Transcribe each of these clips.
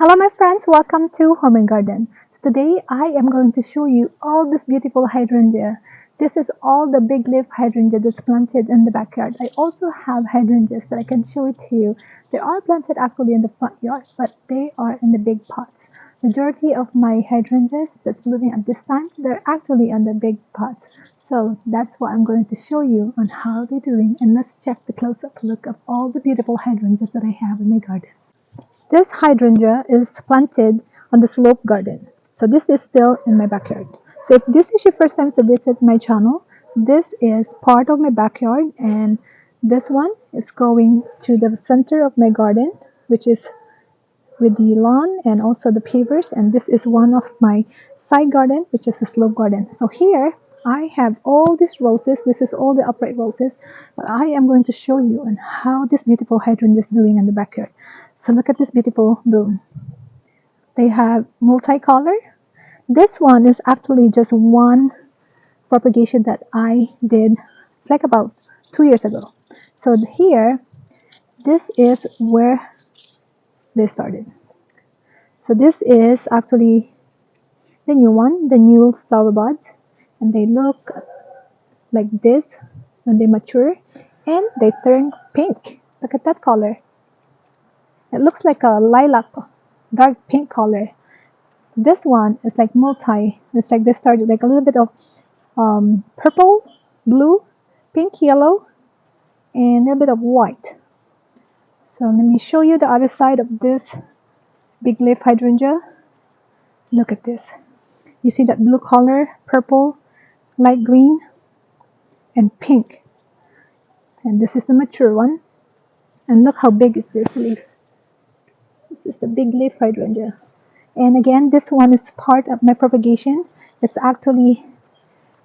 Hello my friends, welcome to Home and Garden. So today I am going to show you all this beautiful hydrangea. This is all the big leaf hydrangea that's planted in the backyard. I also have hydrangeas that I can show it to you. They are planted actually in the front yard, but they are in the big pots. Majority of my hydrangeas that's blooming at this time, they're actually in the big pots. So that's what I'm going to show you on how they're doing, and let's check the close-up look of all the beautiful hydrangeas that I have in my garden. This hydrangea is planted on the slope garden. So this is still in my backyard. So if this is your first time to visit my channel, this is part of my backyard, and this one is going to the center of my garden, which is with the lawn and also the pavers, and this is one of my side garden, which is the slope garden. So here I have all these roses. This is all the upright roses, but I am going to show you on how this beautiful hydrangea is doing in the backyard. So look at this beautiful bloom. They have multicolor. This one is actually just one propagation that I did. It's like about 2 years ago. So here, this is where they started. So this is actually the new one, the new flower buds, and they look like this when they mature, and they turn pink. Look at that color. It looks like a lilac, dark pink color. This one is like multi. It's like they started like a little bit of purple, blue, pink, yellow, and a little bit of white. So let me show you the other side of this big leaf hydrangea. Look at this. You see that blue color, purple, light green, and pink. And this is the mature one. And look how big is this leaf. This is the big leaf hydrangea. And again, this one is part of my propagation. It's actually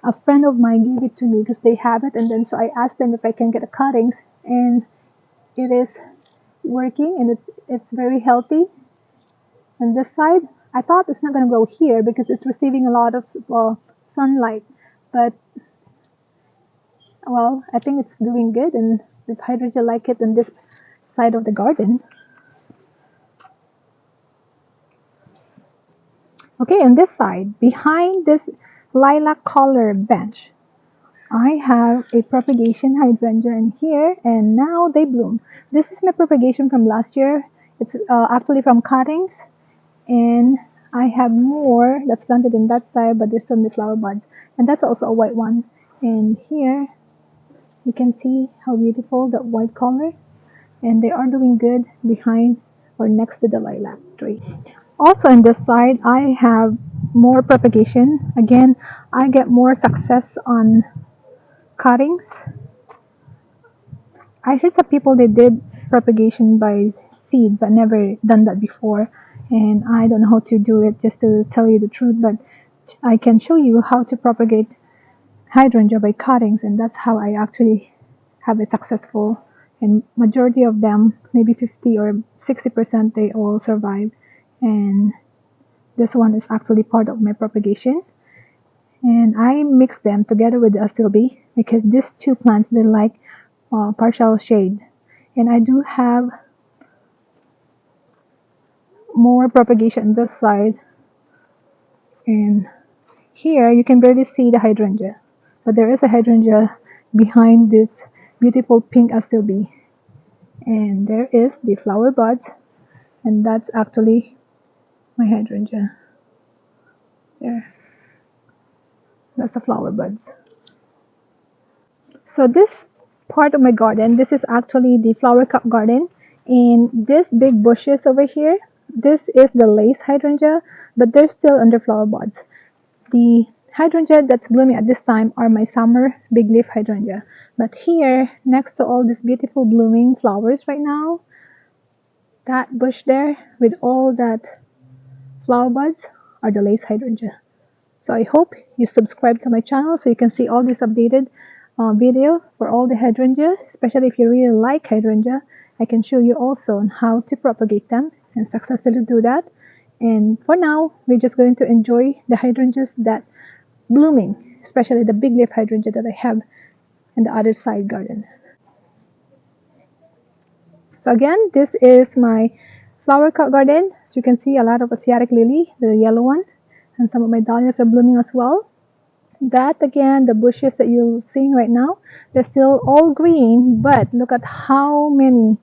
a friend of mine gave it to me because they have it, and then so I asked them if I can get the cuttings, and it is working, and it's very healthy. And this side, I thought it's not going to grow here because it's receiving a lot of sunlight, but well, I think it's doing good, and the hydrangea like it in this side of the garden. Okay, on this side, behind this lilac color bench, I have a propagation hydrangea in here, and now they bloom. This is my propagation from last year. It's actually from cuttings, and I have more that's planted in that side, but there's still the flower buds, and that's also a white one. And here you can see how beautiful that white color, and they are doing good behind or next to the lilac tree. Also on this side, I have more propagation. Again, I get more success on cuttings. I heard some people they did propagation by seed, but never done that before, and I don't know how to do it, just to tell you the truth, but I can show you how to propagate hydrangea by cuttings, and that's how I actually have it successful. And majority of them, maybe 50 or 60%, they all survive. And this one is actually part of my propagation, and I mix them together with the astilbe because these two plants, they like partial shade. And I do have more propagation on this side, and here you can barely see the hydrangea, but there is a hydrangea behind this beautiful pink astilbe, and there is the flower buds, and that's actually my hydrangea. There, that's the flower buds. So this part of my garden, this is actually the flower cup garden, and this big bushes over here, this is the lace hydrangea, but they're still under flower buds. The hydrangea that's blooming at this time are my summer big leaf hydrangea, but here next to all these beautiful blooming flowers right now, that bush there with all that flower buds are the lace hydrangea. So I hope you subscribe to my channel so you can see all this updated video for all the hydrangea, especially if you really like hydrangea. I can show you also on how to propagate them and successfully do that. And for now, we're just going to enjoy the hydrangeas that blooming, especially the big leaf hydrangea that I have in the other side garden. So again, this is my flower garden. As you can see, a lot of Asiatic lily, the yellow one, and some of my dahlias are blooming as well. That again, the bushes that you're seeing right now, they're still all green, but look at how many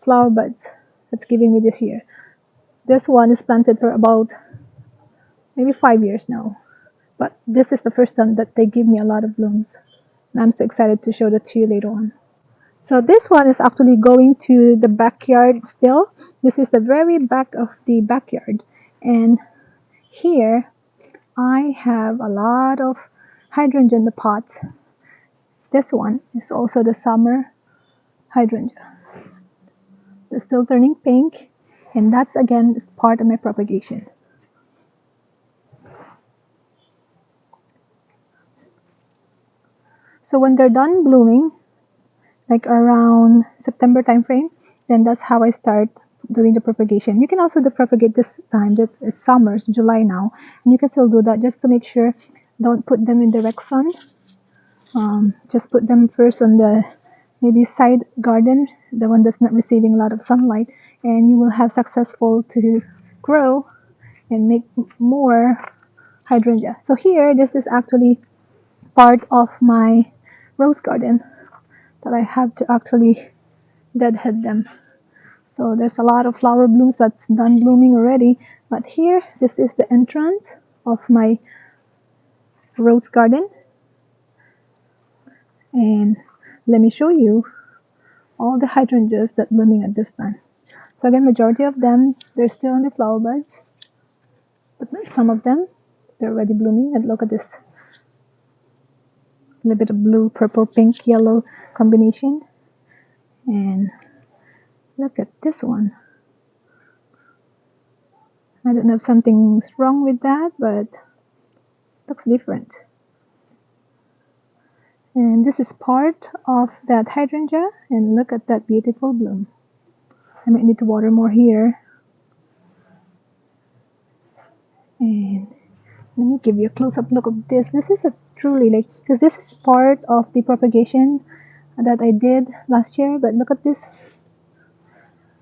flower buds it's giving me this year. This one is planted for about maybe 5 years now, but this is the first time that they give me a lot of blooms. And I'm so excited to show that to you later on. So this one is actually going to the backyard still. This is the very back of the backyard. And here I have a lot of hydrangea in the pots. This one is also the summer hydrangea. It's still turning pink, and that's again part of my propagation. So when they're done blooming, like around September time frame, then that's how I start doing the propagation. You can also do propagate this time, that it's summer, it's July now, and you can still do that just to make sure don't put them in direct sun. Just put them first on the maybe side garden, the one that's not receiving a lot of sunlight, and you will have successful to grow and make more hydrangea. So here, this is actually part of my rose garden that I have to actually deadhead them. So there's a lot of flower blooms that's done blooming already, but here, this is the entrance of my rose garden. And let me show you all the hydrangeas that blooming at this time. So again, majority of them, they're still on the flower buds, but some of them, they're already blooming. And look at this, a little bit of blue, purple, pink, yellow combination. And look at this one. I don't know if something's wrong with that, but looks different. And this is part of that hydrangea, and look at that beautiful bloom. I might need to water more here. And let me give you a close-up look of this. This is a truly like, because this is part of the propagation that I did last year, but look at this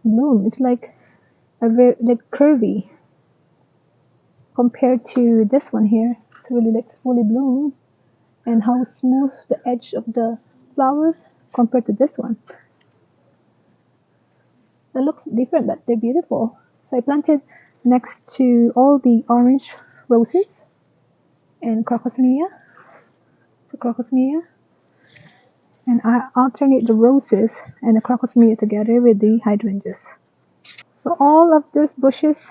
bloom. It's like a very like curvy compared to this one here. It's really like fully bloomed, and how smooth the edge of the flowers compared to this one. That looks different, but they're beautiful. So I planted next to all the orange roses and crocosmia. The crocosmia. And I alternate the roses and the crocosmia together with the hydrangeas. So all of these bushes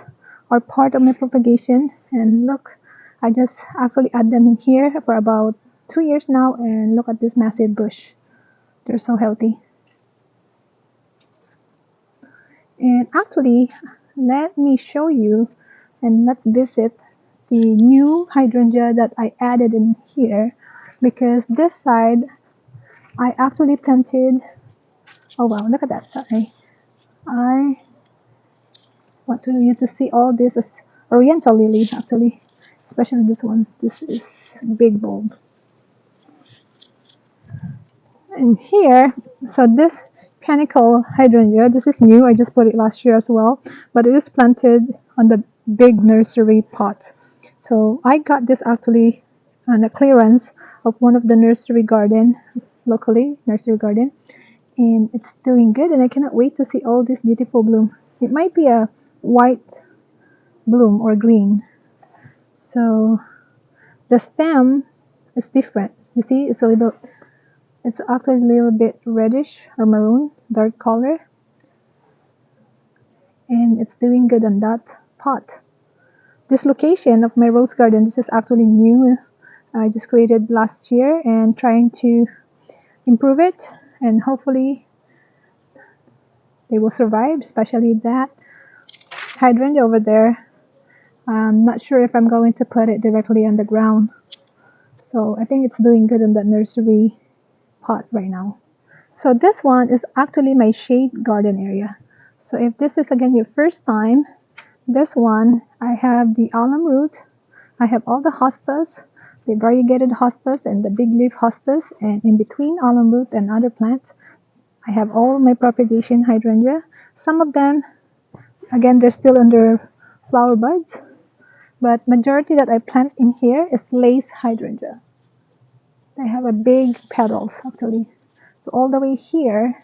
are part of my propagation. And look, I just actually add them in here for about 2 years now, and look at this massive bush. They're so healthy. And actually, let me show you, and let's visit the new hydrangea that I added in here, because this side I actually planted. Oh wow, look at that. Sorry, I want you to see all this as oriental lily, actually, especially this one. This is big bulb. And here, so this Pinnacle hydrangea, this is new. I just put it last year as well, but it is planted on the big nursery pot. So I got this actually on a clearance of one of the nursery garden, locally nursery garden, and it's doing good. And I cannot wait to see all this beautiful bloom. It might be a white bloom or green. So the stem is different. You see, it's a little. It's actually a little bit reddish or maroon, dark color. And it's doing good on that pot. This location of my rose garden, this is actually new. I just created last year and trying to improve it. And hopefully they will survive, especially that hydrangea over there. I'm not sure if I'm going to put it directly on the ground. So I think it's doing good in that nursery pot right now. So this one is actually my shade garden area. So if this is again your first time, this one I have the alum root, I have all the hostas, the variegated hostas and the big leaf hostas, and in between alum root and other plants, I have all my propagation hydrangea. Some of them Again, they're still under flower buds, but majority that I plant in here is lace hydrangea. They have a big petals actually. So all the way here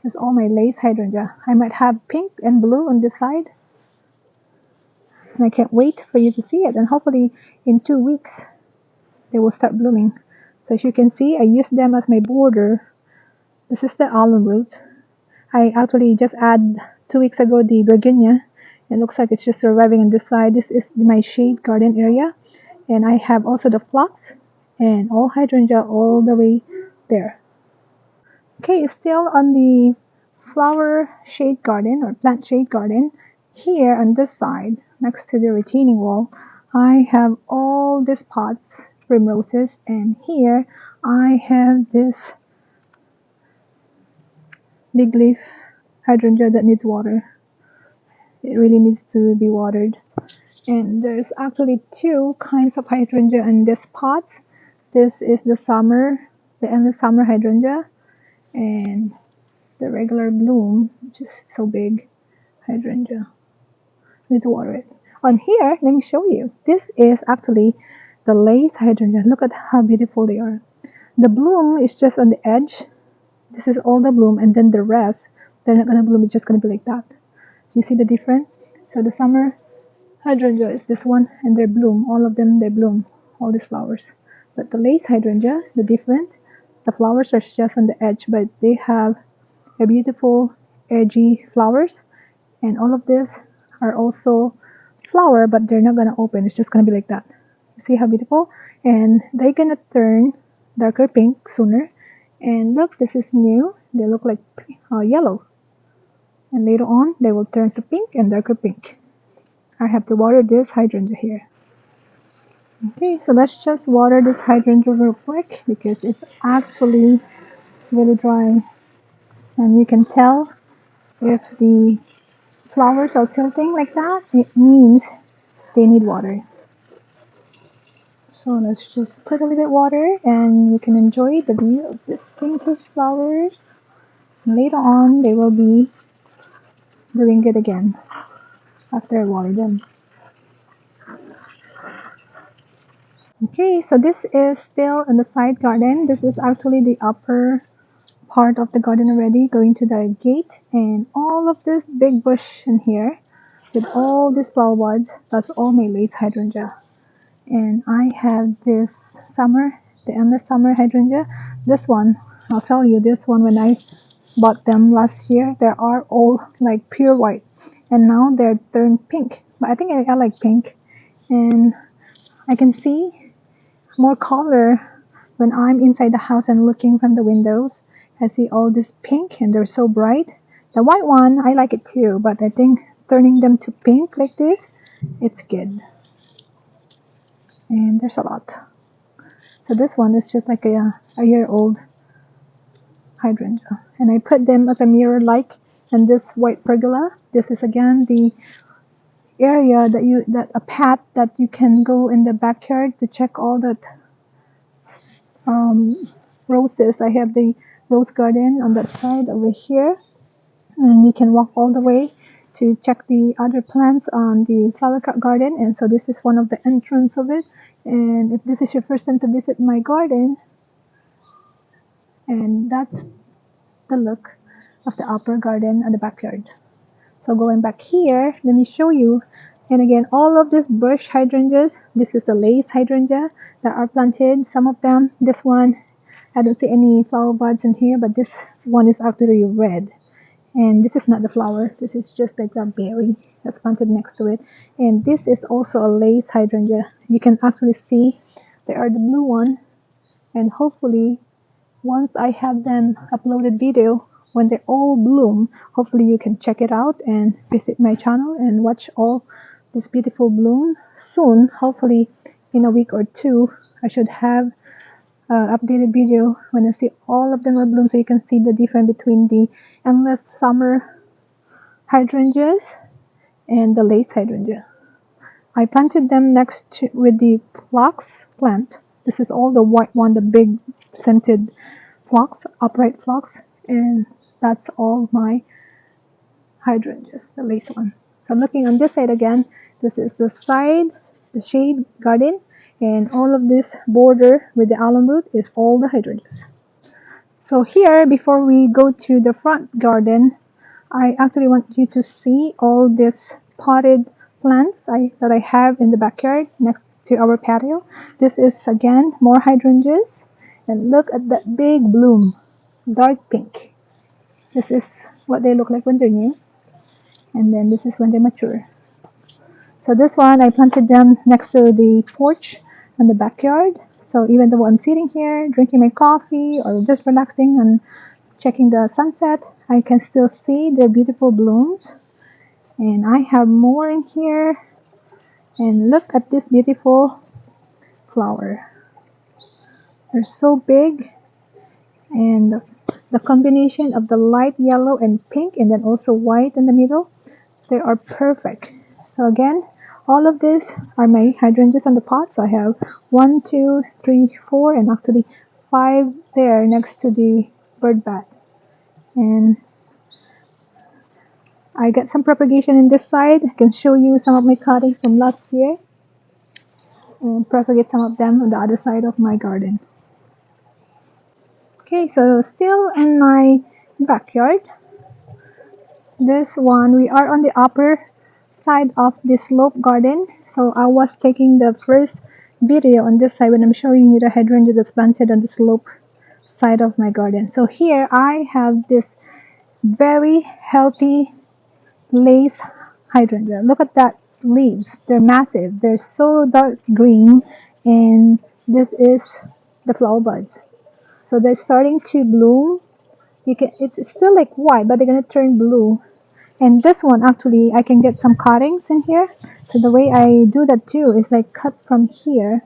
is all my lace hydrangea. I might have pink and blue on this side. And I can't wait for you to see it. And hopefully in 2 weeks they will start blooming. So as you can see, I use them as my border. This is the almond root. I actually just add 2 weeks ago the Virginia. It looks like it's just surviving on this side. This is my shade garden area. And I have also the phlox and all hydrangea all the way there. Okay, still on the flower shade garden or plant shade garden. Here on this side, next to the retaining wall, I have all these pots, primroses, and here I have this big leaf hydrangea that needs water. It really needs to be watered. And there's actually 2 kinds of hydrangea in this pot. This is the endless summer hydrangea, and the regular bloom, which is so big, hydrangea. Need to water it. On here, let me show you. This is actually the lace hydrangea. Look at how beautiful they are. The bloom is just on the edge. This is all the bloom, and then the rest, they're not gonna bloom. It's just gonna be like that. So you see the difference? So the summer hydrangea is this one, and they bloom. All of them, they bloom. All these flowers. But the lace hydrangea, the different. The flowers are just on the edge, but they have a beautiful edgy flowers, and all of this are also flower, but they're not gonna open. It's just gonna be like that. See how beautiful? And they're gonna turn darker pink sooner. And look, this is new. They look like yellow, and later on they will turn to pink and darker pink. I have to water this hydrangea here. Okay, so let's just water this hydrangea real quick because it's actually really dry, and you can tell if the flowers are tilting like that, it means they need water. So let's just put a little bit water, and you can enjoy the view of these pinkish flowers. And later on, they will be doing good again after I water them. Okay, so this is still in the side garden. This is actually the upper part of the garden already, going to the gate, and all of this big bush in here with all these flower buds, that's all my lace hydrangea. And I have this the endless summer hydrangea. This one, I'll tell you, this one, when I bought them last year, they are all like pure white, and now they're turned pink. But I think I like pink, and I can see more color when I'm inside the house and looking from the windows. I see all this pink, and they're so bright. The white one, I like it too, but I think turning them to pink like this, it's good. And there's a lot. So this one is just like a year-old hydrangea, and I put them as a mirror like. And this white pergola, this is again the area that a path that you can go in the backyard to check all that roses. I have the rose garden on that side over here, and you can walk all the way to check the other plants on the flower garden. And so this is one of the entrance of it. And if this is your first time to visit my garden, and that's the look of the upper garden and the backyard. So going back here, let me show you. And again, all of these bush hydrangeas, this is the lace hydrangea that are planted. Some of them, this one, I don't see any flower buds in here, but this one is actually red. And this is not the flower, this is just like the berry that's planted next to it. And this is also a lace hydrangea. You can actually see there are the blue one, and hopefully once I have them uploaded video, when they all bloom, hopefully you can check it out and visit my channel and watch all this beautiful bloom soon. Hopefully in a week or 2 I should have updated video when I see all of them are bloom, so you can see the difference between the endless summer hydrangeas and the lace hydrangea. I planted them next to with the phlox plant. This is all the white one, the big scented phlox, upright phlox, and that's all my hydrangeas, the lace one. So I'm looking on this side again. This is the side, the shade garden, and all of this border with the alum root is all the hydrangeas. So here, before we go to the front garden, I actually want you to see all these potted plants that I have in the backyard next to our patio. This is again more hydrangeas, and look at that big bloom, dark pink. This is what they look like when they're new, and then this is when they mature. So this one, I planted them next to the porch in the backyard. So even though I'm sitting here drinking my coffee or just relaxing and checking the sunset, I can still see their beautiful blooms. And I have more in here. And look at this beautiful flower. They're so big, and the combination of the light yellow and pink, and then also white in the middle, they are perfect. So again, all of these are my hydrangeas on the pots. I have 1, 2, 3, 4, and actually 5 there next to the bird bath. And I got some propagation in this side. I can show you some of my cuttings from last year and propagate some of them on the other side of my garden. Okay, so still in my backyard. This one, we are on the upper side of the slope garden. So I was taking the first video on this side when I'm showing you the hydrangea that's planted on the slope side of my garden. So here I have this very healthy lace hydrangea. Look at that leaves. They're massive. They're so dark green, and this is the flower buds. So they're starting to bloom. It's still like white, but they're gonna turn blue. And this one, actually, I can get some cuttings in here. So the way I do that too is like cut from here.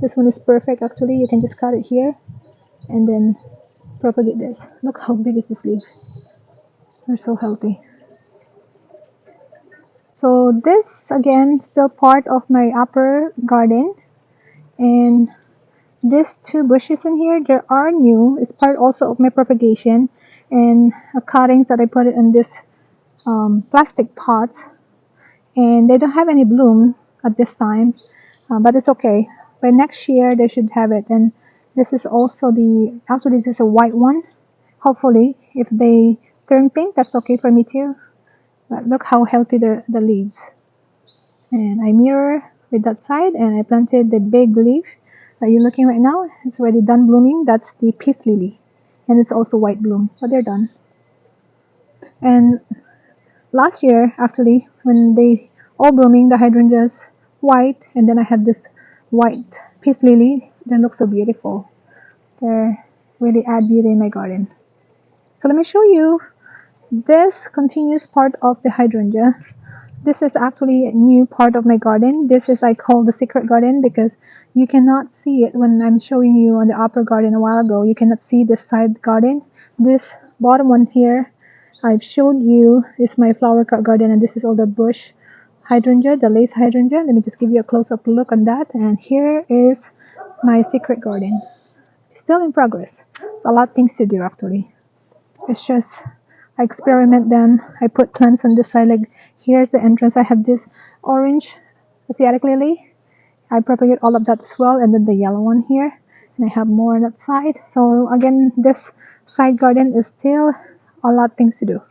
This one is perfect, actually. You can just cut it here and then propagate this. Look how big is this leaf. They're so healthy. So this, again, still part of my upper garden. And these 2 bushes in here, they are new. It's part also of my propagation and cuttings that I put it in this plastic pots, and they don't have any bloom at this time, but it's okay. By next year they should have it. And this is also actually this is a white one. Hopefully if they turn pink, that's okay for me too. But look how healthy the leaves. And I mirror with that side, and I planted the big leaf that you're looking right now. It's already done blooming. That's the peace lily, and it's also white bloom, but they're done. And last year, actually, when they all blooming, the hydrangeas white, and then I had this white peace lily. They look so beautiful. They really add beauty in my garden. So let me show you this continuous part of the hydrangea. This is actually a new part of my garden. This is I call the secret garden because you cannot see it when I'm showing you on the upper garden a while ago. You cannot see this side garden. This bottom one here I've showed you is my flower cut garden, and this is all the bush hydrangea, the lace hydrangea. Let me just give you a close-up look on that. And here is my secret garden. Still in progress. A lot of things to do actually. It's just I experiment them. I put plants on this side. Like here's the entrance. I have this orange Asiatic lily. I propagate all of that as well, and then the yellow one here. And I have more on that side. So again, this side garden is still a lot of things to do,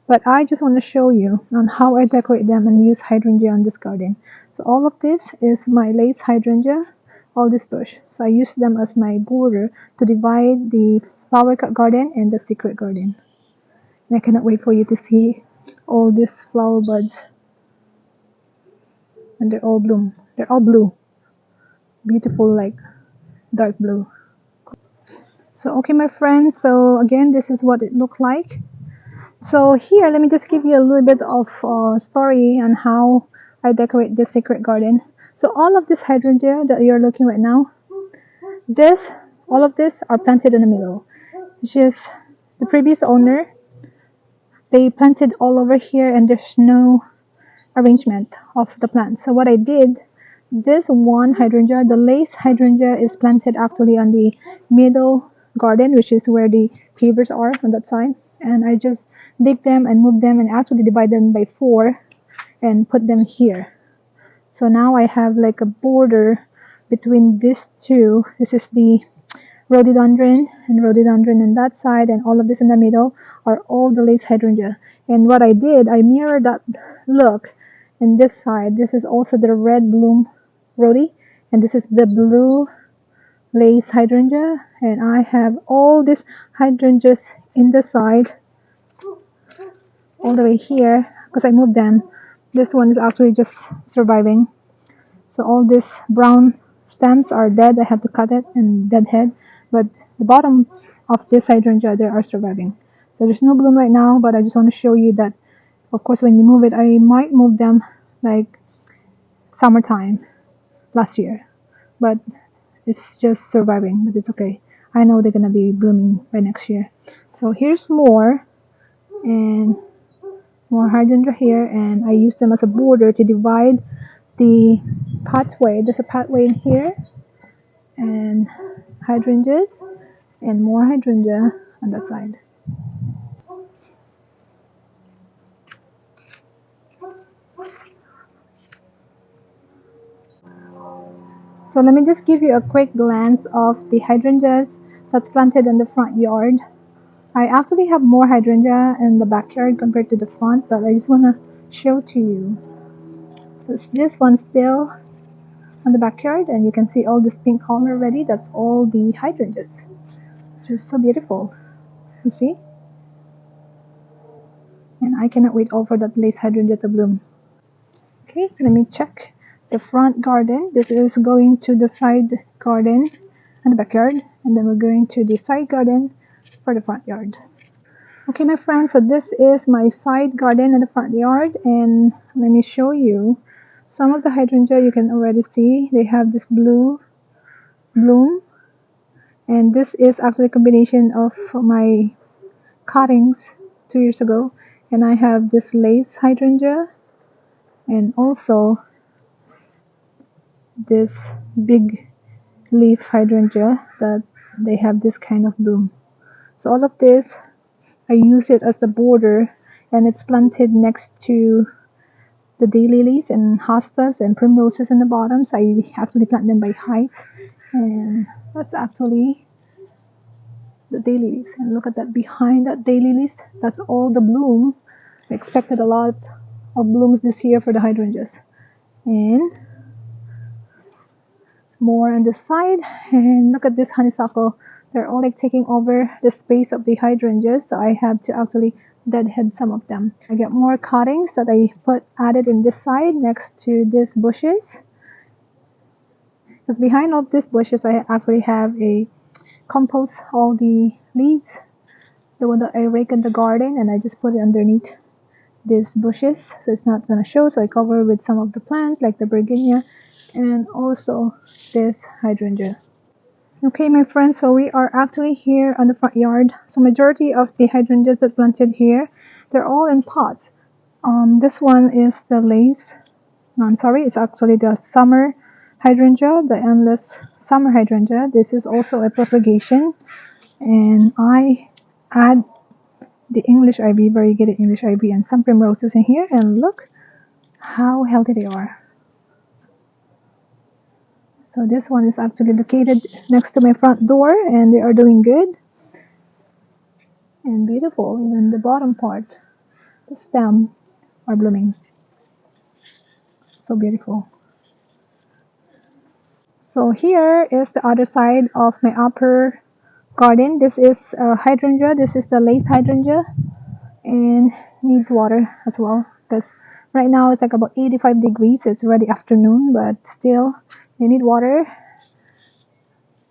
but I just want to show you on how I decorate them and use hydrangea on this garden. So all of this is my lace hydrangea, all this bush. So I use them as my border to divide the flower cut garden and the secret garden. And I cannot wait for you to see all these flower buds, and they're all bloom. They're all blue, beautiful, like dark blue. So okay, my friends, so again, this is what it looked like. So here, let me just give you a little bit of story on how I decorate this secret garden. So all of this hydrangea that you're looking right now, all of this are planted in the middle. It's just the previous owner, they planted all over here, and there's no arrangement of the plants. So what I did, this one hydrangea, the lace hydrangea, is planted actually on the middle garden, which is where the pavers are on that side. and I just dig them and move them and actually divide them by 4 and put them here. So now I have like a border between these two. This is the rhododendron and rhododendron on that side, and all of this in the middle are all the lace hydrangea. And what I did, I mirrored that look in this side. This is also the red bloom rhodie, and this is the blue lace hydrangea, and I have all these hydrangeas in the side all the way here because I moved them. This one is actually just surviving. So all these brown stems are dead. I have to cut it and dead head. But the bottom of this hydrangea, they are surviving. So there's no bloom right now, but I just want to show you that, of course, when you move it, I might move them like summertime last year. But it's just surviving, but it's okay. I know they're going to be blooming by next year. So here's more, and more hydrangea here, and I use them as a border to divide the pathway. There's a pathway in here, and hydrangeas, and more hydrangea on that side. So let me just give you a quick glance of the hydrangeas that's planted in the front yard. I actually have more hydrangea in the backyard compared to the front, but I just want to show to you. So this one still on the backyard, and you can see all this pink color already. That's all the hydrangeas. They're so beautiful, you see? And I cannot wait all for that lace hydrangea to bloom. Okay, let me check the front garden. This is going to the side garden and the backyard, and then we're going to the side garden for the front yard. Okay, my friends, so this is my side garden and the front yard, and let me show you some of the hydrangea. You can already see they have this blue bloom, and this is actually a combination of my cuttings 2 years ago, and I have this lace hydrangea and also this big leaf hydrangea that they have this kind of bloom. So all of this, I use it as a border, and it's planted next to the daylilies and hostas and primroses in the bottom. So I actually plant them by height, and that's actually the daylilies. And look at that, behind that daylilies, that's all the bloom. I expected a lot of blooms this year for the hydrangeas, and more on the side. And look at this honeysuckle, they're all like taking over the space of the hydrangeas, so I have to actually deadhead some of them. I get more cuttings that I added in this side next to these bushes, because behind all these bushes I actually have a compost, all the leaves, the one that I rake in the garden, and I just put it underneath these bushes so it's not gonna show. So I cover with some of the plants like the Hydrangea and also this hydrangea. Okay, my friends, so we are actually here on the front yard. So majority of the hydrangeas that planted here, they're all in pots. This one is the lace. No, I'm sorry, it's actually the summer hydrangea, the endless summer hydrangea. This is also a propagation, and I add the English ivy, variegated English ivy, and some primroses in here, and look how healthy they are. So this one is actually located next to my front door, and they are doing good and beautiful. Even the bottom part, the stem, are blooming. So beautiful. So here is the other side of my upper garden. This is hydrangea. This is the lace hydrangea, and needs water as well, because right now it's like about 85 degrees. It's already afternoon, but still they need water.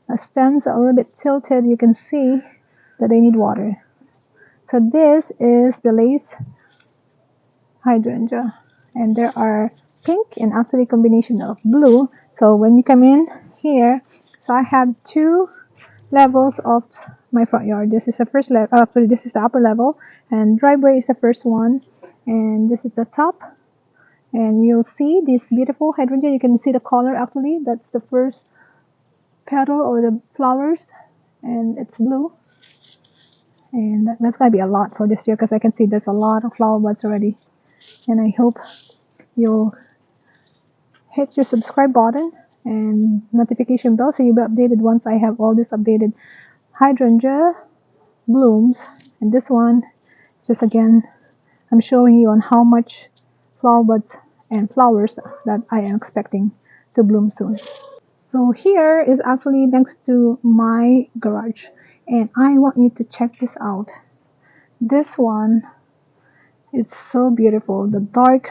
The stems are a little bit tilted. You can see that they need water. So this is the lace hydrangea, and there are pink and actually combination of blue. So when you come in here, so I have 2 levels of my front yard. This is the first level, actually this is the upper level, and driveway is the first one, and this is the top. And you'll see this beautiful hydrangea. You can see the color, actually that's the first petal or the flowers, and it's blue. And that's going to be a lot for this year because I can see there's a lot of flower buds already. And I hope you'll hit your subscribe button and notification bell so you'll be updated once I have all this updated hydrangea blooms. And this one, just again, I'm showing you on how much flower buds and flowers that I am expecting to bloom soon. So here is actually next to my garage, and I want you to check this out. This one, it's so beautiful. The dark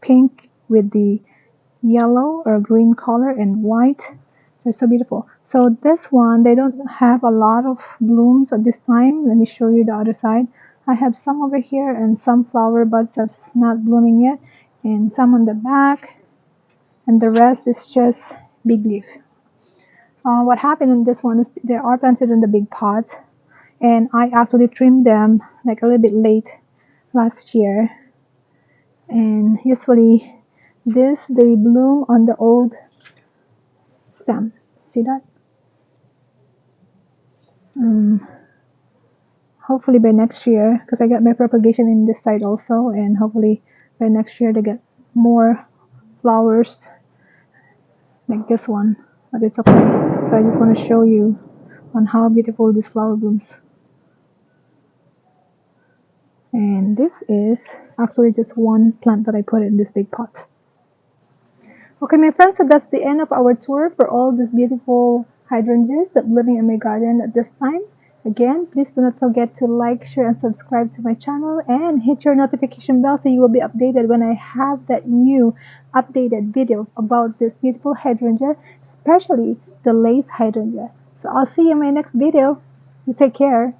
pink with the yellow or green color and white. They're so beautiful. So this one, they don't have a lot of blooms at this time. Let me show you the other side. I have some over here and some flower buds that's not blooming yet, and some on the back, and the rest is just big leaf. What happened in this one is they are planted in the big pots, and I actually trimmed them like a little bit late last year. And usually they bloom on the old stem. See that? Hopefully by next year, because I got my propagation in this side also, and hopefully by next year they get more flowers like this one. But it's okay. So I just want to show you on how beautiful this flower blooms. And this is actually just one plant that I put in this big pot. Okay, my friends, so that's the end of our tour for all these beautiful hydrangeas that blooming in my garden at this time. Again, please do not forget to like, share, and subscribe to my channel, and hit your notification bell so you will be updated when I have that new updated video about this beautiful hydrangea, especially the lace hydrangea. So I'll see you in my next video. You take care.